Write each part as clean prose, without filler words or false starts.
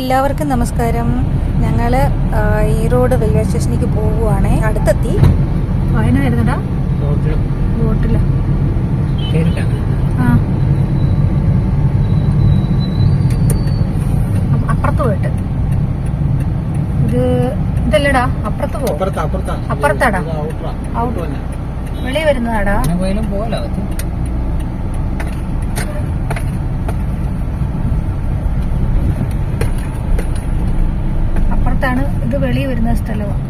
എല്ലാവർക്കും നമസ്കാരം. ഞങ്ങൾ ഈറോഡ് റെയിൽവേ സ്റ്റേഷനിലേക്ക് പോവുകയാണ്. അടുത്തെത്തി. വയനായിരുന്നടാ ബോട്ടില. അപ്പുറത്ത് പോയിട്ട് ഇതല്ലടാ, അപ്പുറത്ത് പോകും. അപ്പുറത്താടാ, വെളി വരുന്നതാടാ. അപ്പുറത്താണ്, ഇത് വെളി വരുന്ന സ്ഥലമാണ്.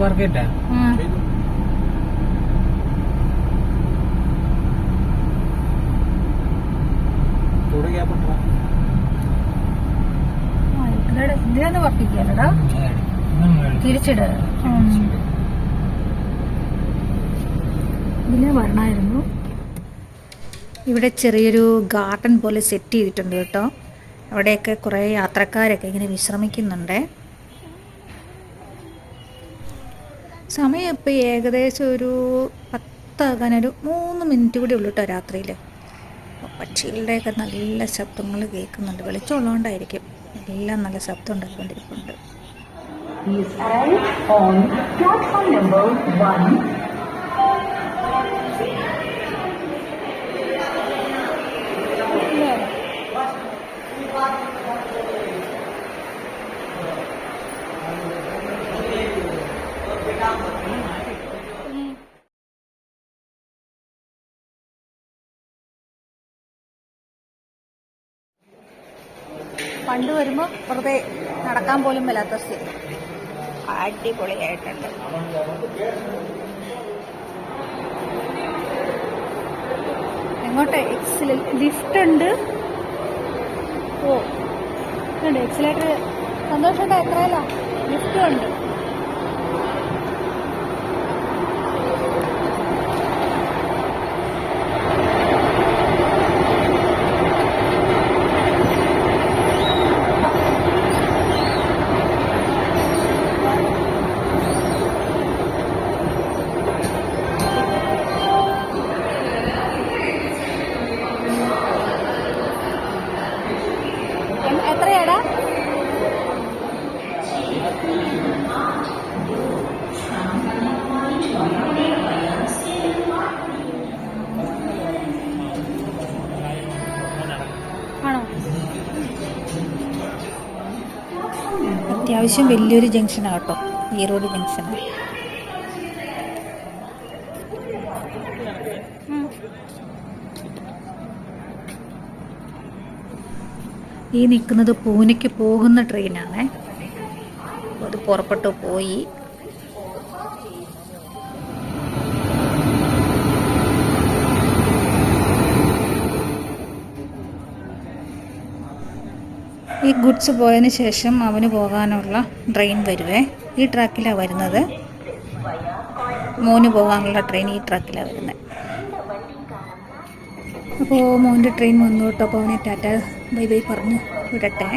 മാർക്കറ്റാ ഇതിനാണ് വർക്കിക്കാനടാ, തിരിച്ചിട ഇതിനെ വരണമായിരുന്നു. ഇവിടെ ചെറിയൊരു ഗാർഡൻ പോലെ സെറ്റ് ചെയ്തിട്ടുണ്ട് കേട്ടോ. അവിടെയൊക്കെ കുറേ യാത്രക്കാരൊക്കെ ഇങ്ങനെ വിശ്രമിക്കുന്നുണ്ട്. സമയം ഇപ്പോൾ ഏകദേശം ഒരു 10 ഒരു 3 മിനിറ്റ് കൂടി ഉള്ളൂ കേട്ടോ രാത്രിയിൽ. പക്ഷികളുടെയൊക്കെ നല്ല ശബ്ദങ്ങൾ കേൾക്കുന്നുണ്ട്. വെളിച്ചമുള്ളതുകൊണ്ടായിരിക്കും, എല്ലാം നല്ല ശബ്ദം ഉണ്ടാക്കിക്കൊണ്ടിരിക്കുന്നുണ്ട്. പണ്ട് വരുമ്പോൾ വെറുതെ നടക്കാൻ പോലും വല്ലാത്ത സ്ഥിതി. അടിപൊളിയായിട്ടുണ്ട്. എങ്ങോട്ടെ ലിഫ്റ്റ് ഉണ്ട്. ഓ ഉണ്ട്, എക്സിലേറ്റർ. സന്തോഷമുണ്ടോ? എത്രയല്ല ലിഫ്റ്റും ഉണ്ട്. എത്രയാടാ? ആണോ? അത്യാവശ്യം വലിയൊരു ജംഗ്ഷനാണ് കേട്ടോ, ഈറോഡ് ജംഗ്ഷനാണ്. ഈ നിൽക്കുന്നത് പൂനെക്ക് പോകുന്ന ട്രെയിനാണ്. അത് പുറപ്പെട്ടു പോയി. ഈ ഗുഡ്സ് പോയതിന് ശേഷം അവന് പോകാനുള്ള ട്രെയിൻ വരുവേ. ഈ ട്രാക്കിലാണ് വരുന്നത്. മോന് പോകാനുള്ള ട്രെയിൻ ഈ ട്രാക്കിലാണ് വരുന്നത്. അപ്പോൾ മോൻ്റെ ട്രെയിൻ വന്നു കേട്ടോ. അപ്പോൾ അവനെ ടാറ്റ ബൈ ബൈ പറഞ്ഞ് വിടട്ടെ.